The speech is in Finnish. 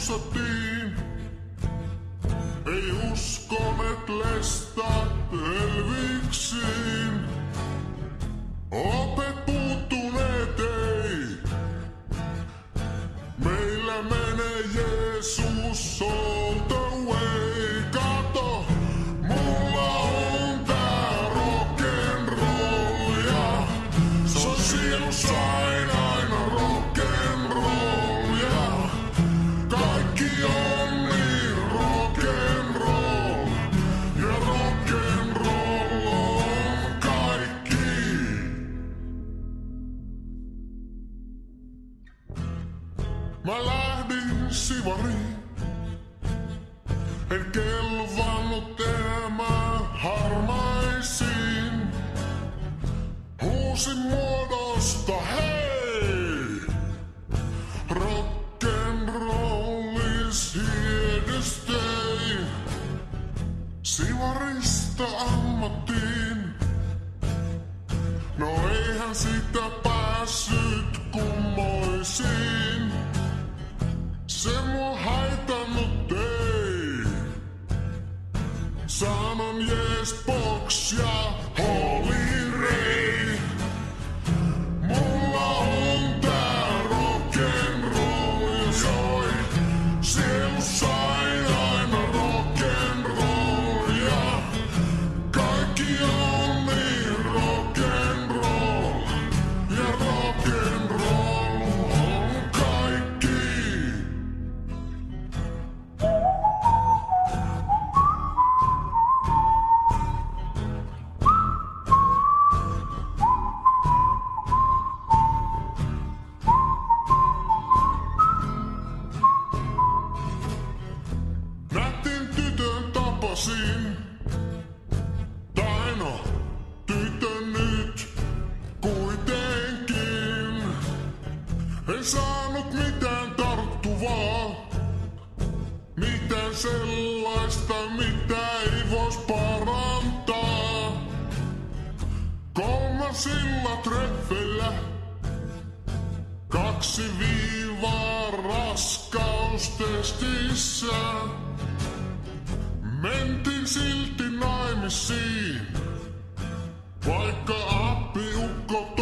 kiusattiin. Ei uskoneet lestat elviksiin. Opet puuttuneet ei. Meillä menee Jeesus all the way. Kato, mulla on tää rock'n'rollia. Se on sielussa aina rock'n'rollia. Kaikki on niin rock'n'roll. Ja rock'n'roll on kaikki. Mä lähdin sivariin. En kelvannut enää harmaisiin. Huusin muodosta hei! Rock'n'roll is here to stay. Sivarista ammattiin. No eihän sitä päässyt kummoisiin. Se mua haitannut ei. Sanon jees box ja Holy Ray. Mulla on tää rock'n'roll ja soi. Sielussa aina rock'n'roll ja kaikki on niin rock'n'roll. Ja rock'n'roll on kaikki. Nätin tytön tapasin. Tai no, tytön nyt kuitenkin. En saanut mitään tarttuvaa. Mitään sellaista, mitä ei vois parantaa. Kolmasilla treffeillä 2 viivaa raskaustestissä. Mentiin silti naimisiin, vaikka appiukko